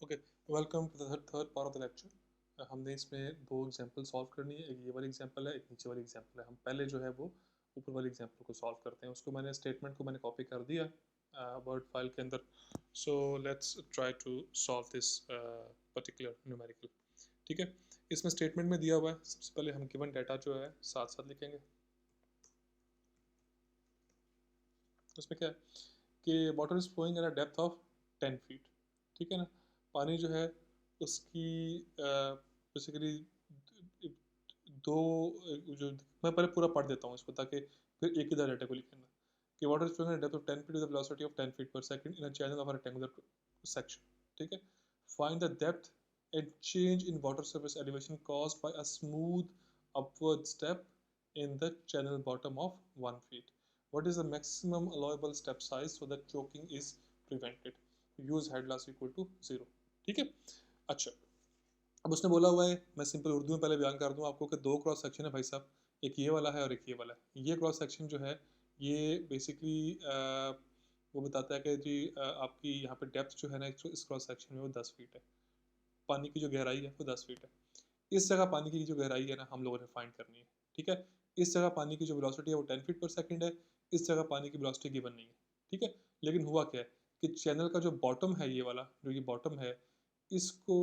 Okay, welcome to the third part of the lecture. हमने इसमें दो एग्जांपल सॉल्व करनी है। एक ये वाली एग्जांपल है, एक नीचे वाली एग्जांपल है। हम पहले जो है वो ऊपर वाली एग्जांपल को सॉल्व करते हैं। उसको मैंने स्टेटमेंट को मैंने कॉपी कर दिया वर्ड फाइल के अंदर। So let's try to solve this particular numerical. ठीक है, इसमें स्टेटमेंट में दिया हुआ है। सबसे पहले हम गिवन डाटा जो है साथ साथ लिखेंगे। उसमें क्या है कि water is flowing at a depth of 10 feet. ठीक है ना, पानी जो है उसकी बेसिकली दो जो मैं पहले पूरा पढ़ देता हूँ इसको ताकि फिर एक ही डाटा को लिखेंगे कि water is flowing at depth of 10 feet with velocity of 10 feet per second in a channel of a rectangular section. ठीक है, find the depth and change in water surface elevation caused by a smooth upward step in the channel bottom of 1 feet. What is the maximum allowable step size so that choking is prevented? Use head loss equal to 0. ठीक है, अच्छा अब उसने बोला हुआ है, मैं simple Urdu में पहले बयान कर दूं आपको कि दो क्रॉस सेक्शन है भाई साहब। एक ये वाला है और एक ये वाला है। ये क्रॉस सेक्शन जो है ये बेसिकली वो बताता है कि जी आपकी यहाँ पे डेप्थ जो है ना इस क्रॉस सेक्शन में वो 10 फीट है। पानी की जो गहराई है वो 10 फीट है। इस जगह पानी की जो गहराई है ना हम लोगों ने फाइंड करनी है। ठीक है, इस जगह पानी की जो वेलोसिटी है वो 10 फीट पर सेकंड है। इस जगह पानी की वेलोसिटी गिवन नहीं है। ठीक है, लेकिन हुआ क्या है कि चैनल का जो बॉटम है, ये वाला जो ये बॉटम है, इसको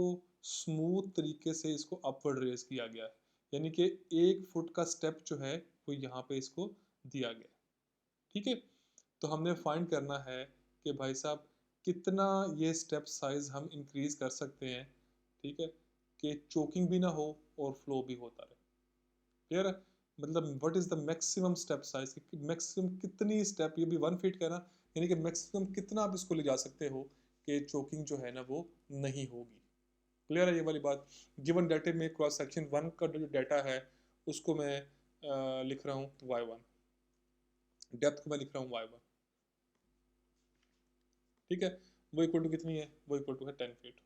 स्मूथ तरीके से इसको अपवर्ड रेज किया गया है। यानी कि 1 फुट का स्टेप जो है वो यहाँ पे इसको दिया गया है। ठीक है, तो हमने फाइंड करना है कि भाई साहब कितना ये स्टेप साइज हम इंक्रीज कर सकते हैं। ठीक है, कि चोकिंग भी ना हो और फ्लो भी होता रहे। क्लियर है, मतलब what is the maximum step size, maximum कितनी स्टेप, ये भी 1 फीट का है ना, यानी कि मैक्सिमम कितना आप इसको ले जा सकते हो कि चोकिंग जो है ना वो नहीं होगी। क्लियर है ये वाली बात। गिवन डाटे में क्रॉस सेक्शन 1 का जो डाटा है उसको मैं लिख रहा हूँ y1, डेप्थ को मैं लिख रहा हूँ y1। ठीक है, वो इक्वल टू कितनी है, वो इक्वल टू है 10 फीट।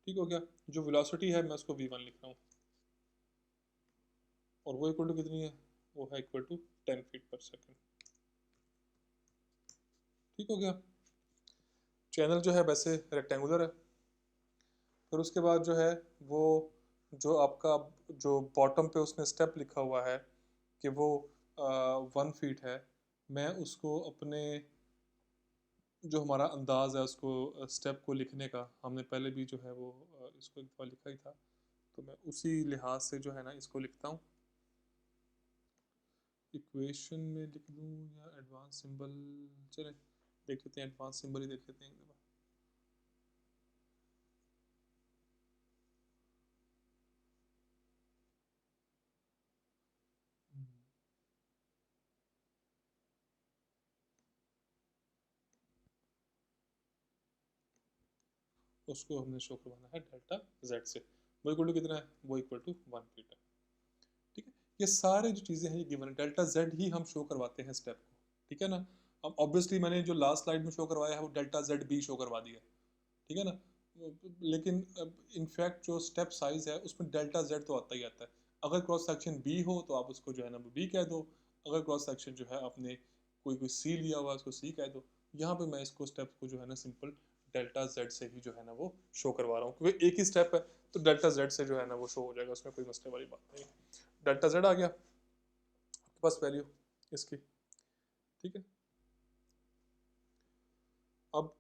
ठीक हो गया, जो वेलोसिटी है मैं उसको v1 लिख रहा हूँ और वो इक्वल टू कितनी है, वो है equal to 10 feet per second. ठीक हो गया, चैनल जो है वैसे रेक्टेंगुलर है। फिर उसके बाद जो है वो जो आपका जो बॉटम पे उसने स्टेप लिखा हुआ है कि वो 1 फीट है। मैं उसको अपने जो हमारा अंदाज़ है उसको स्टेप को लिखने का, हमने पहले भी जो है वो इसको एक बार लिखा ही था, तो मैं उसी लिहाज से जो है ना इसको लिखता हूँ। इक्वेशन में लिख दूँ या एडवांस सिंबल, चले देख लेते हैं, एडवांस सिंबल ही देख लेते हैं एक दफ़ा। उसको हमने शो करवाना है डेल्टा जेड से। वो इक्वल टू कितना है, वो इक्वल टू 1 फीट है। ठीक है, ये सारे जो चीज़ें हैं ये गिवन है, डेल्टा जेड ही हम शो करवाते हैं स्टेप को। ठीक है ना, अब ऑब्वियसली मैंने जो लास्ट स्लाइड में शो करवाया है वो डेल्टा जेड भी शो करवा दिया। ठीक है ना, लेकिन इनफैक्ट जो स्टेप साइज है उसमें डेल्टा जेड तो आता ही आता है। अगर क्रॉस सेक्शन बी हो तो आप उसको जो है ना बी कह दो। अगर क्रॉस सेक्शन जो है आपने कोई कोई सी लिया हुआ उसको सी कह दो। यहाँ पे मैं इसको स्टेप को जो है ना सिंपल डेल्टा जेड से ही जो है ना वो शो करवा रहा हूँ, क्योंकि एक ही स्टेप है तो डेल्टा जेड से जो है ना वो शो हो जाएगा, उसमें कोई मसले वाली बात नहीं। डेल्टा जेड आ गया आपके पास वैल्यू इसकी। ठीक है, अब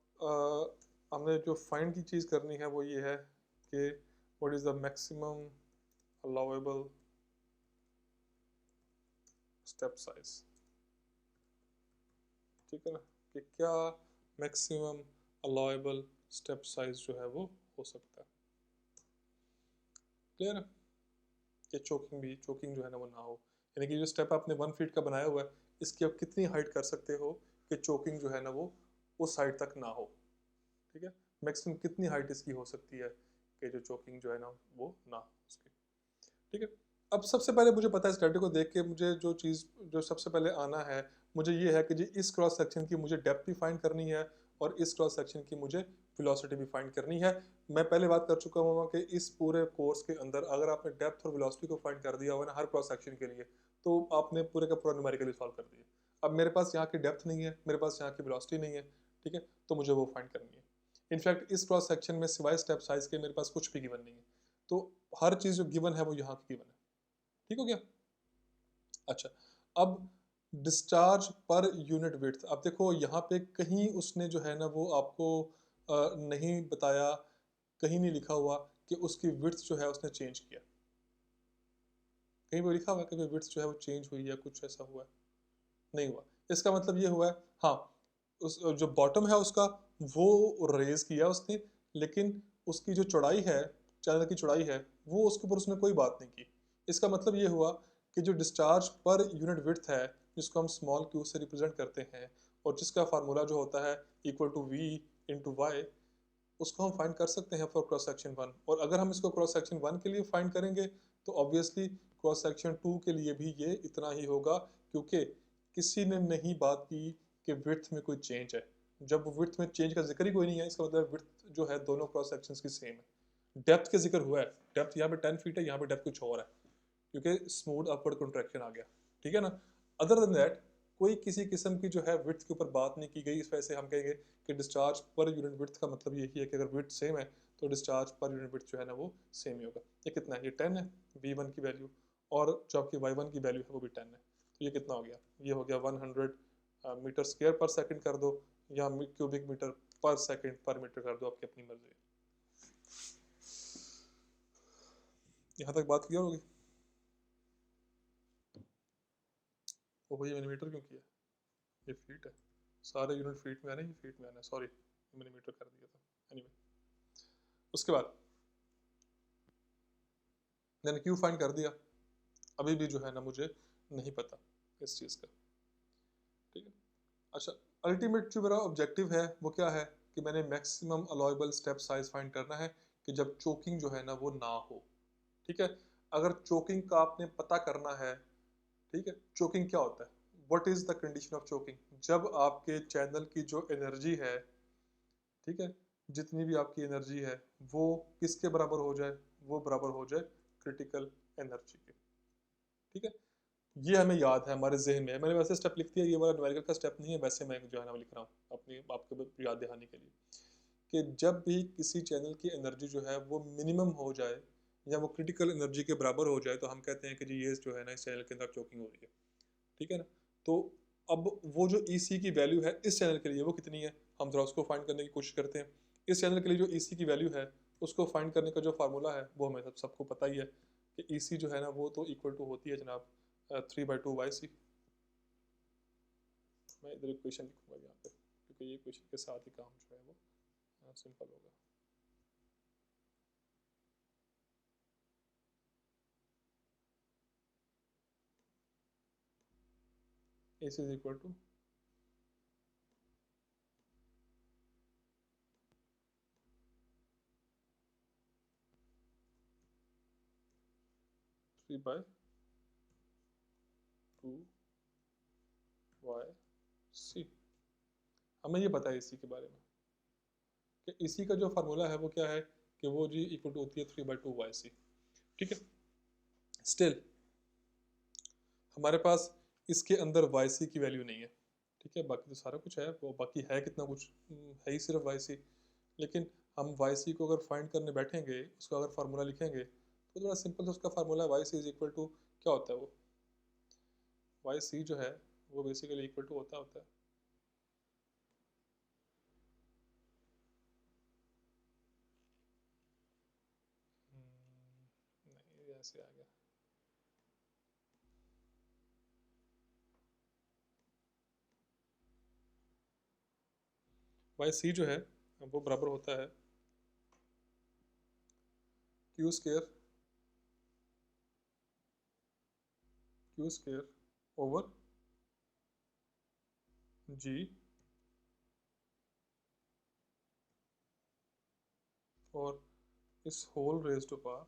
हमने जो फाइंड की चीज़ करनी है वो ये है कि what is the maximum allowable step size. ठीक है ना, कि क्या मैक्सिमम अलाउेबल स्टेप साइज जो है वो हो सकता है। क्लियर है, कि चोकिंग जो है ना वो ना हो, यानी कि जो स्टेप आपने 1 फीट का बनाया हुआ है इसकी आप कितनी हाइट कर सकते हो कि चोकिंग जो है ना वो उस हाइट तक ना हो। ठीक है, मैक्सिमम कितनी हाइट इसकी हो सकती है कि जो चोकिंग जो है ना वो ना हो उसकी। ठीक है, अब सबसे पहले मुझे पता है इस डाटे को देख के मुझे जो चीज़ जो सबसे पहले आना है मुझे ये है कि जी इस क्रॉस सेक्शन की मुझे डेप्थ भी फाइंड करनी है और इस क्रॉस सेक्शन की मुझे वेलोसिटी भी फाइंड करनी है। मैं पहले बात कर चुका हूँ कि इस पूरे कोर्स के अंदर अगर आपने डेप्थ और वेलोसिटी को फाइंड कर दिया हुआ ना हर क्रॉस सेक्शन के लिए तो आपने पूरे का पूरा न्यूमेरिकली सॉल्व कर दिया। अब मेरे पास यहाँ की डेप्थ नहीं है, मेरे पास यहाँ की वेलोसिटी नहीं है। ठीक है, तो मुझे वो फाइंड करनी है। इनफैक्ट इस क्रॉस सेक्शन में सिवाय स्टेप साइज के मेरे पास कुछ भी गिवन नहीं है, तो हर चीज़ जो गिवन है वो यहाँ की गिवन है। ठीक हो गया? अच्छा, अब डिस्चार्ज पर यूनिट विड्थ, अब देखो यहाँ पे कहीं उसने जो है ना वो आपको नहीं बताया, कहीं नहीं लिखा हुआ कि उसकी विड्थ जो है उसने चेंज किया। कहीं पर लिखा हुआ है कि विड्थ जो है वो चेंज हुई या कुछ ऐसा हुआ है? नहीं हुआ। इसका मतलब ये हुआ है, हाँ, उस जो बॉटम है उसका वो रेज किया उसने, लेकिन उसकी जो चौड़ाई है, चैनल की चौड़ाई है, वो उसके ऊपर उसने कोई बात नहीं की। इसका मतलब ये हुआ कि जो डिस्चार्ज पर यूनिट विड्थ है, जिसको हम स्मॉल क्यू से रिप्रेजेंट करते हैं और जिसका फार्मूला जो होता है equal to V into Y, उसको हम फाइंड कर सकते हैं फॉर क्रॉस सेक्शन 1। और अगर हम इसको क्रॉस सेक्शन 1 के लिए फाइंड करेंगे तो ऑब्वियसली क्रॉस सेक्शन 2 के लिए भी ये इतना ही होगा, क्योंकि किसी ने नहीं बात की कि विड्थ में कोई चेंज है। जब विड्थ में चेंज का जिक्र ही कोई नहीं है, इसका मतलब विड्थ जो है दोनों क्रॉस सेक्शंस की सेम है। डेप्थ का जिक्र हुआ है, डेप्थ यहाँ पे 10 फीट है, यहाँ पे डेप्थ कुछ और है, क्योंकि स्मूथ अपवर्ड कंट्रैक्शन आ गया। ठीक है ना? अदर देन दैट कोई किसी किस्म की जो है विड्थ के ऊपर बात नहीं की गई। इस वजह से हम कहेंगे कि डिस्चार्ज पर यूनिट विड्थ का मतलब यही है कि अगर विड्थ सेम है तो डिस्चार्ज पर यूनिट विड्थ जो है ना वो सेम ही होगा। ये कितना है? ये 10 है V1 की वैल्यू, और जो आपकी Y1 की वैल्यू है वो भी 10 है। तो ये कितना हो गया? ये हो गया 100 मीटर स्क्वायर पर सेकंड कर दो, या क्यूबिक मीटर पर सेकंड पर मीटर कर दो, आपकी अपनी मर्जी। यहाँ तक बात क्लियर होगी? वो भैया मिलीमीटर क्यों किया? ये फीट है, सारे यूनिट फीट में आना, ये फीट में आना, सॉरी मिलीमीटर कर दिया था। एनीवे, उसके बाद मैंने क्यू फाइंड कर दिया, अभी भी जो है ना मुझे नहीं पता इस चीज़ का। ठीक है? अच्छा, अल्टीमेट जो मेरा ऑब्जेक्टिव है वो क्या है कि मैंने maximum allowable step size find करना है कि जब चोकिंग जो है ना वो ना हो। ठीक है? अगर चोकिंग का आपने पता करना है, ठीक है, चोकिंग क्या होता है, what is the condition of choking, जब आपके चैनल की जो एनर्जी है, ठीक है, जितनी भी आपकी एनर्जी है वो किसके बराबर हो जाए? वो बराबर हो जाए क्रिटिकल एनर्जी के। ठीक है? ये हमें याद है, हमारे जहन में है। मैंने वैसे स्टेप लिख दिया, ये वाला न्यूमेरिकल का स्टेप नहीं है, वैसे मैं जो है ना लिख रहा हूँ अपनी आपको याद दिलाने के लिए कि जब भी किसी चैनल की एनर्जी जो है वो मिनिमम हो जाए या वो क्रिटिकल एनर्जी के बराबर हो जाए तो हम कहते हैं कि जी ये जो है ना इस चैनल के अंदर चोकिंग हो रही है। ठीक है ना? तो अब वो जो EC की वैल्यू है इस चैनल के लिए वो कितनी है, हम थोड़ा उसको फाइंड करने की कोशिश करते हैं। इस चैनल के लिए जो EC की वैल्यू है उसको फाइंड करने का जो फार्मूला है वो हमें सबको पता ही है कि EC जो है ना वो तो इक्वल टू होती है जनाब 3/2YC। मैं इधर इक्वेशन लिखूंगा यहाँ पे, क्योंकि ये इक्वेशन के साथ ही काम जो है वो सिंपल होगा। AC is equal to 3/2YC। हमें ये पता है इसी के बारे में कि इसी का जो फार्मूला है वो क्या है कि वो जी इक्वल टू होती है 3/2YC। ठीक है? स्टिल हमारे पास इसके अंदर YC की वैल्यू नहीं है। ठीक है? बाकी तो सारा कुछ है, वो बाकी है कितना कुछ, है ही सिर्फ YC। लेकिन हम YC को अगर फाइंड करने बैठेंगे, उसका अगर फार्मूला लिखेंगे तो थोड़ा सिंपल सा उसका फार्मूला है, YC इज इक्वल टू क्या होता है वो, YC जो है वो बेसिकली इक्वल टू होता है नहीं ऐसे आ गया, YC जो है वो बराबर होता है Q स्क्वायर ओवर G और इस होल रेज टू पावर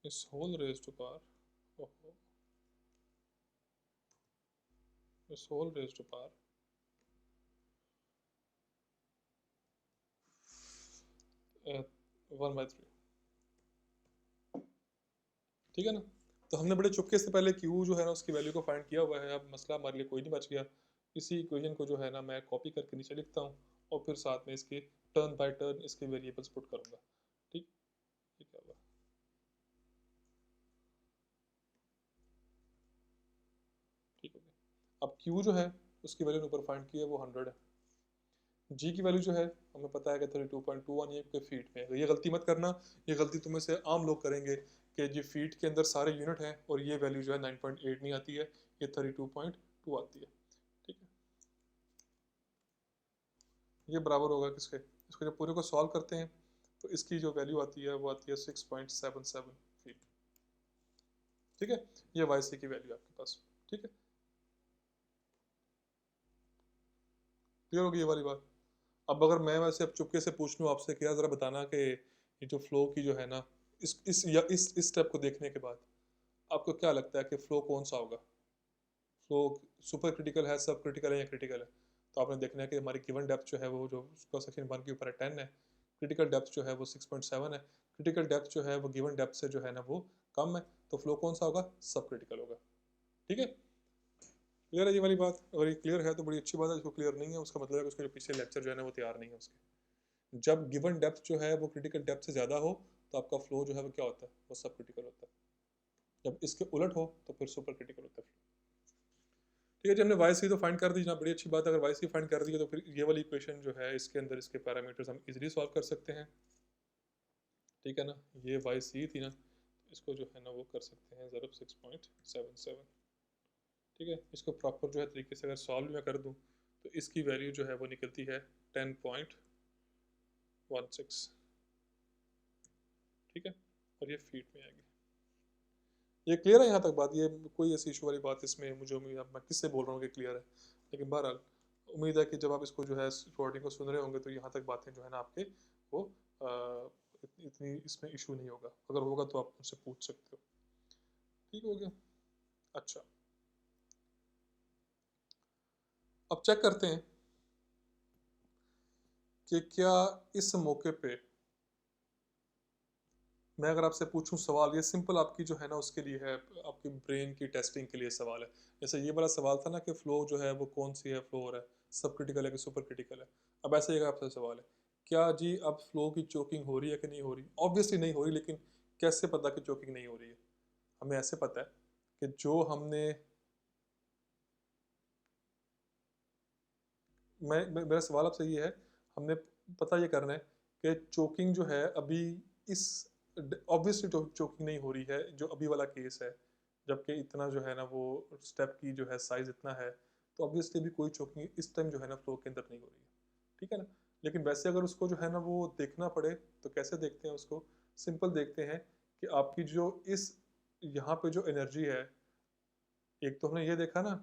इस होल रेज टू पावर इस होल रेज टू पावर 1/3। ठीक है ना? तो हमने बड़े चुपके से पहले क्यू जो है ना उसकी वैल्यू को फाइंड किया हुआ है। अब मसला हमारे लिए कोई नहीं बच गया। इसी इक्वेशन को जो है ना मैं कॉपी करके नीचे लिखता हूँ और फिर साथ में इसके टर्न बाय टर्न इसके वेरिएबल्स पुट करूँगा। ठीक, ठीक है, ठीक हो गया। अब क्यू जो है उसकी वैल्यू ऊपर फाइंड की है, वो 100 है। जी की वैल्यू जो है हमें पता है कि 32.21 ये के फीट में है। ये गलती मत करना, ये गलती तुम्हें से आम लोग करेंगे कि जी फीट के अंदर सारे यूनिट हैं और ये वैल्यू जो है 9.8 नहीं आती है, ये 32.2 आती है। ठीक है, ये बराबर होगा किसके, इसको जब पूरे को सॉल्व करते हैं तो इसकी जो वैल्यू आती है वो आती है 6.77 फीट। ठीक है, ये वाई सी की वैल्यू आपके पास। ठीक है, क्लियर होगी ये वाली बात। अब अगर मैं वैसे अब चुपके से पूछ लूँ आपसे, क्या ज़रा बताना कि ये जो फ्लो की जो है ना, इस स्टेप को देखने के बाद आपको क्या लगता है कि फ्लो कौन सा होगा? फ्लो सुपर क्रिटिकल है, सब क्रिटिकल है या क्रिटिकल है? तो आपने देखना है कि हमारी गिवन डेप्थ जो है वो जो क्रॉस सेक्शन 1 के ऊपर है 10 है, क्रिटिकल डेप्थ जो है वो 6.7 है, क्रिटिकल डेप्थ जो है वो गिवन डेप्थ से जो है ना वो कम है, तो फ्लो कौन सा होगा? सब क्रिटिकल होगा। ठीक है, क्लियर है ये वाली बात? अगर ये क्लियर है तो बड़ी अच्छी बात है, इसको क्लियर नहीं है उसका मतलब है कि उसका जो पीछे लेक्चर जो है ना वो तैयार नहीं है उसके। जब गिवन डेप्थ जो है वो क्रिटिकल डेप्थ से ज़्यादा हो तो आपका फ्लो जो है वो क्या होता है? वो सब क्रिटिकल होता है। जब इसके उलट हो तो फिर सुपर क्रिटिकल होता है। ठीक है जी, हमने वाई सी तो फाइंड कर दी ना, बड़ी अच्छी बात है। अगर वाई सी फाइंड कर दी है तो फिर ये वाली इक्वेशन जो है इसके अंदर इसके पैरामीटर्स हम इजीली सॉल्व कर सकते हैं। ठीक है ना, ये वाई सी थी ना, इसको जो है ना वो कर सकते हैं ज़रूर 6.77। ठीक है, इसको प्रॉपर जो है तरीके से अगर सॉल्व मैं कर दूँ तो इसकी वैल्यू जो है वो निकलती है 10.16। ठीक है, और ये फीट में आएगी। ये क्लियर है यहाँ तक बात? ये कोई ऐसी इशू वाली बात इसमें मुझे उम्मीद, अब मैं किससे बोल रहा हूँ कि क्लियर है, लेकिन बहरहाल उम्मीद है कि जब आप इसको जो है रिकॉर्डिंग को सुन रहे होंगे तो यहाँ तक बातें जो है ना आपके वो इतनी इसमें इशू नहीं होगा। अगर होगा तो आप मुझसे पूछ सकते हो। ठीक हो गया। अच्छा, अब चेक करते हैं कि क्या इस मौके पे मैं अगर आपसे पूछूं सवाल, ये सिंपल आपकी जो है ना उसके लिए है, आपकी ब्रेन की टेस्टिंग के लिए सवाल है। जैसे ये वाला सवाल था ना कि फ्लो जो है वो कौन सी है, फ्लो हो रहा है सब क्रिटिकल है कि सुपर क्रिटिकल है। अब ऐसे ही आपसे सवाल है, क्या जी अब फ्लो की चोकिंग हो रही है कि नहीं हो रही? ऑब्वियसली नहीं हो रही, लेकिन कैसे पता कि चोकिंग नहीं हो रही है? हमें ऐसे पता है कि जो हमने मेरा सवाल आपसे ये है, हमने पता ये करना है कि चोकिंग जो है अभी इस ऑब्वियसली चोकिंग नहीं हो रही है जो अभी वाला केस है, जबकि इतना जो है ना वो स्टेप की जो है साइज इतना है, तो ऑब्वियसली भी कोई चोकिंग इस टाइम जो है ना फ्लो के अंदर नहीं हो रही है। ठीक है ना, लेकिन वैसे अगर उसको जो है ना वो देखना पड़े तो कैसे देखते हैं उसको? सिंपल देखते हैं कि आपकी जो इस यहाँ पे जो एनर्जी है, एक तो हमने ये देखा ना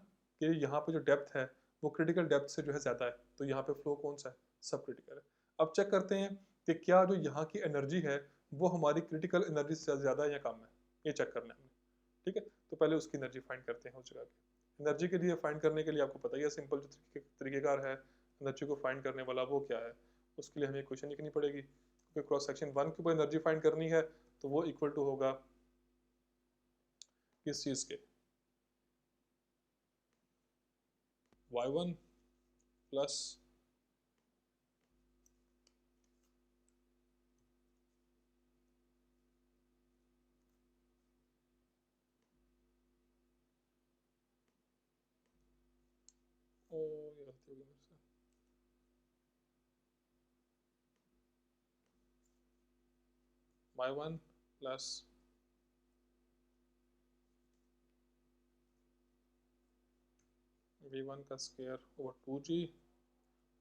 कि यहाँ पे जो डेप्थ है वो क्रिटिकल डेप्थ से जो है ज़्यादा है, तो यहाँ पे फ्लो कौन सा है? सब क्रिटिकल है। अब चेक करते हैं कि क्या जो यहाँ की एनर्जी है वो हमारी क्रिटिकल एनर्जी से ज़्यादा है या कम है, ये चेक करना है हमने। ठीक है, तो पहले उसकी एनर्जी फाइंड करते हैं उस जगह की। एनर्जी के लिए फाइंड करने के लिए आपको पता ही है सिंपल जो तरीकेकार है एनर्जी को फाइंड करने वाला वो क्या है, उसके लिए हमें क्वेश्चन लिखनी पड़ेगी, क्योंकि क्रॉस सेक्शन 1 के ऊपर एनर्जी फाइंड करनी है तो वो इक्वल टू होगा किस चीज़ के? y1 प्लस ओ ये गलती हो गई मेरे से, y1 प्लस v1 का स्क्वायर ओवर 2g,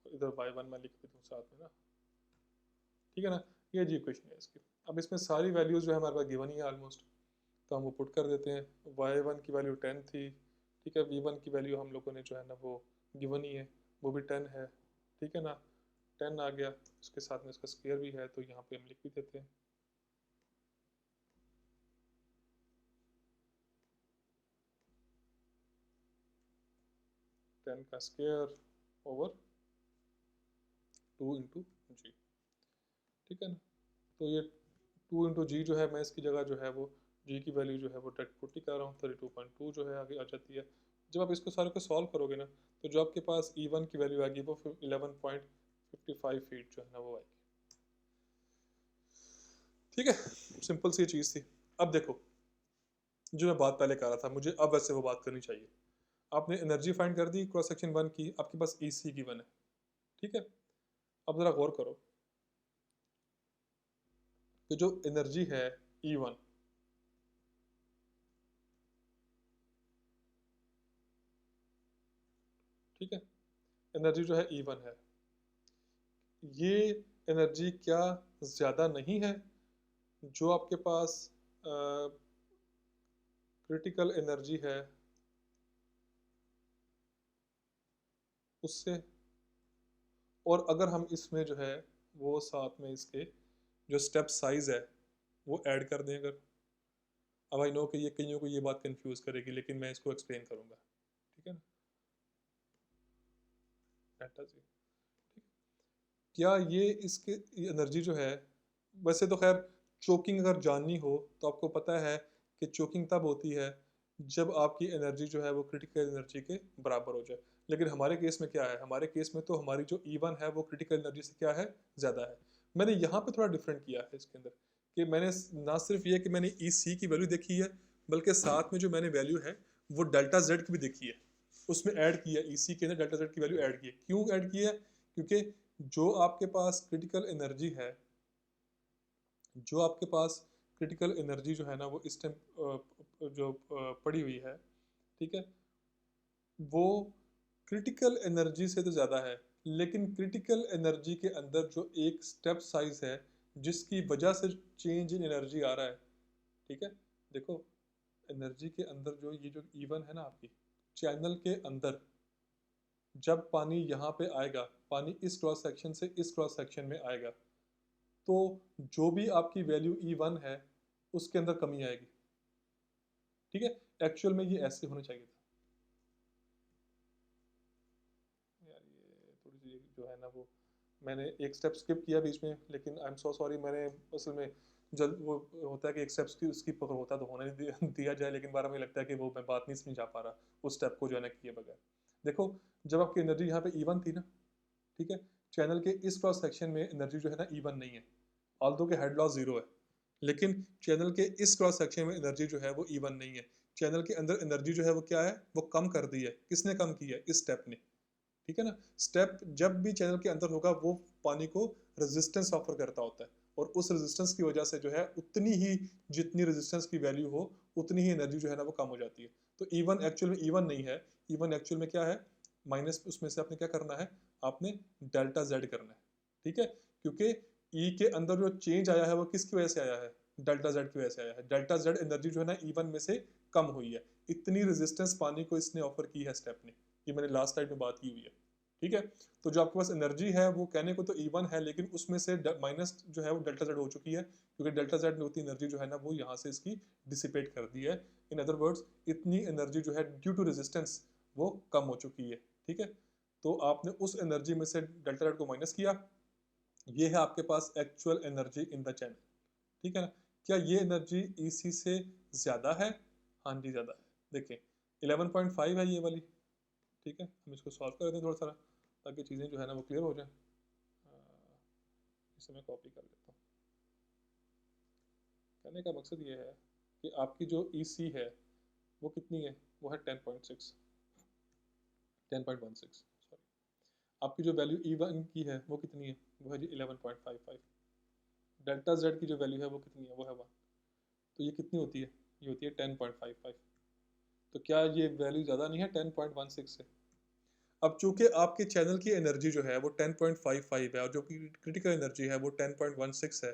इधर y1 मैं लिख देता हूँ साथ में ना। ठीक है ना, ये जी इक्वेशन है इसकी। अब इसमें सारी वैल्यूज़ जो है हमारे पास गिवन ही है ऑलमोस्ट, तो हम वो पुट कर देते हैं। y1 की वैल्यू 10 थी, ठीक है, v1 की वैल्यू हम लोगों ने जो है ना वो गिवन ही है, वो भी 10 है। ठीक है ना, 10 आ गया, उसके साथ में इसका स्क्वायर भी है तो यहाँ पे हम लिख भी देते हैं। 10 का स्क्वायर ओवर 2 इंटू जी। ठीक है ना, तो ये 2 इंटू जी जो है मैं इसकी जगह जो है वो जी की वैल्यू जो है वो 40 का रहा हूँ, 32.2 जो है आगे आ जाती है। जब आप इसको सारे को सॉल्व करोगे ना, तो जो आपके पास E1 की वैल्यू आएगी वो 11.55 फीट जो है ना वो आएगी। ठीक है, सिंपल सी चीज़ थी। अब देखो, जो मैं बात पहले कर रहा था, मुझे अब वैसे वो बात करनी चाहिए। आपने एनर्जी फाइंड कर दी क्रॉस सेक्शन 1 की, आपके पास EC की 1 है। ठीक है, अब ज़रा गौर करो कि जो एनर्जी है E1, ठीक है, एनर्जी जो है E1 है, ये एनर्जी क्या ज़्यादा नहीं है जो आपके पास क्रिटिकल एनर्जी है उससे? और अगर हम इसमें जो है वो साथ में इसके जो स्टेप साइज है वो ऐड कर दें अगर, अब आई नो कि ये कईयों को ये बात कंफ्यूज करेगी, लेकिन मैं इसको एक्सप्लेन करूंगा। ठीक है ना, डेल्टा जी, क्या ये इसके एनर्जी जो है, वैसे तो खैर चोकिंग अगर जाननी हो तो आपको पता है कि चोकिंग तब होती है जब आपकी एनर्जी जो है वो क्रिटिकल एनर्जी के बराबर हो जाए। लेकिन हमारे केस में क्या है, हमारे केस में तो हमारी जो E1 है वो क्रिटिकल एनर्जी से क्या है, ज़्यादा है। मैंने यहाँ पे थोड़ा डिफरेंट किया है इसके अंदर, कि मैंने ना सिर्फ ये कि मैंने EC की वैल्यू देखी है, बल्कि साथ में जो मैंने वैल्यू है वो डेल्टा जेड की भी देखी है, उसमें ऐड किया, EC के अंदर डेल्टा जेड की वैल्यू ऐड की है। क्यों ऐड की है? क्योंकि जो आपके पास क्रिटिकल एनर्जी है, जो आपके पास क्रिटिकल एनर्जी जो है ना वो इस टाइम जो पड़ी हुई है, ठीक है, वो क्रिटिकल एनर्जी से तो ज़्यादा है, लेकिन क्रिटिकल एनर्जी के अंदर जो एक स्टेप साइज है जिसकी वजह से चेंज इन एनर्जी आ रहा है, ठीक है, देखो एनर्जी के अंदर जो ये जो E1 है ना आपकी, चैनल के अंदर जब पानी यहाँ पे आएगा, पानी इस क्रॉस सेक्शन से इस क्रॉस सेक्शन में आएगा, तो जो भी आपकी वैल्यू E1 है उसके अंदर कमी आएगी। ठीक है, एक्चुअल में ये ऐसे होना चाहिए था यार, ये थोड़ी सी जो है ना वो मैंने एक स्टेप स्किप किया बीच में, लेकिन आई एम सो सॉरी। मैंने असल में जल्द वो होता है कि एक स्टेप स्किप अगर होता तो होने नहीं दिया जाए, लेकिन बार मुझे लगता है कि वो मैं बात नहीं समझा पा रहा उस स्टेप को जो है ना किए बगैर। देखो, जब आपकी एनर्जी यहाँ पे E1 थी ना, ठीक है, चैनल के इस क्रॉस सेक्शन में एनर्जी जो है ना E1 नहीं है, ऑल्दो के हेड लॉस जीरो है, लेकिन चैनल के इस क्रॉस सेक्शन में एनर्जी जो है वो E1 नहीं है। चैनल के अंदर एनर्जी जो है वो क्या है, वो कम कर दी है। किसने कम की है? इस स्टेप ने। ठीक है ना, स्टेप जब भी चैनल के अंदर होगा वो पानी को रेजिस्टेंस ऑफर करता होता है, और उस रेजिस्टेंस की वजह से जो है उतनी ही, जितनी रेजिस्टेंस की वैल्यू हो उतनी ही एनर्जी जो है ना वो कम हो जाती है। तो E1 एक्चुअल में E1 नहीं है, E1 एक्चुअल में क्या है, माइनस उसमें से आपने क्या करना है, आपने डेल्टा जेड करना है। ठीक है, क्योंकि E के अंदर जो चेंज आया है वो किसकी वजह से आया है, डेल्टा जेड की वजह से आया है। डेल्टा जेड एनर्जी जो है ना E1 में से कम हुई है, इतनी रेजिस्टेंस पानी को इसने ऑफर की है स्टेप ने। ये मैंने लास्ट टाइम में बात की हुई है। ठीक है, तो जो आपके पास एनर्जी है वो कहने को तो E1 है, लेकिन उसमें से माइनस जो है वो डेल्टा जेड हो चुकी है, क्योंकि डेल्टा जेड ने उतनी एनर्जी जो है ना वो यहाँ से इसकी डिसिपेट कर दी है। इन अदर वर्ड्स, इतनी एनर्जी जो है ड्यू टू रेजिस्टेंस वो कम हो चुकी है। ठीक है, तो आपने उस एनर्जी में से डेल्टा जेड को माइनस किया, ये है आपके पास actual energy in the channel. ठीक है ना, क्या ये एनर्जी EC से ज़्यादा है? हाँ जी, ज़्यादा है। देखें, 11.5 है ये वाली। ठीक है, हम इसको सॉल्व कर देते हैं थोड़ा सा, ताकि चीज़ें जो है ना वो क्लियर हो जाए। इसे मैं कॉपी कर लेता हूँ। कहने का मकसद ये है कि आपकी जो EC है वो कितनी है, वो है 10.6, 10.16 सॉरी। आपकी जो वैल्यू E1 की है वो कितनी है, वो है जी 11.55। डेल्टा जेड की जो वैल्यू है वो कितनी है, वो है 1। तो ये कितनी होती है, ये होती है 10.55। तो क्या ये वैल्यू ज़्यादा नहीं है 10.16 से? अब चूंकि आपके चैनल की एनर्जी जो है वो 10.55 है और जो कि क्रिटिकल एनर्जी है वो 10.16 है,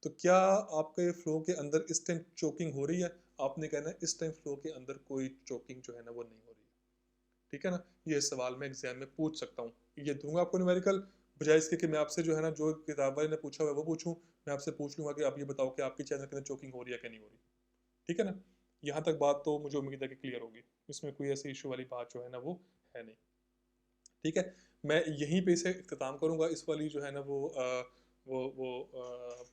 तो क्या आपके फ्लो के अंदर इस टाइम चोकिंग हो रही है? आपने कहना है इस टाइम फ्लो के अंदर कोई चोकिंग जो है ना वो नहीं हो रही है। ठीक है ना, ये सवाल मैं एग्जाम में पूछ सकता हूँ, ये दूंगा आपको न्यूमेरिकल, बजाय इसके कि मैं आपसे जो है ना जो किताब वाले ने पूछा हुआ है वो पूछूं। मैं आपसे पूछ लूंगा कि आप ये बताओ कि आपके चैनल के अंदर चोकिंग हो रही है कि नहीं हो रही। ठीक है ना, यहाँ तक बात तो मुझे उम्मीद है कि क्लियर होगी, इसमें कोई ऐसी इशू वाली बात जो है ना वो है नहीं। ठीक है, मैं यहीं पे इसे इख्तिताम करूँगा, इस वाली जो है ना वो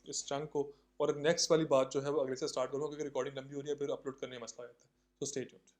इस चंक को। और नेक्स्ट वाली बात जो है वो अगले से स्टार्ट करूँगा, क्योंकि रिकॉर्डिंग लंबी हो रही है, फिर अपलोड करने में मसला आ जाता है। तो स्टे ट्यून्ड।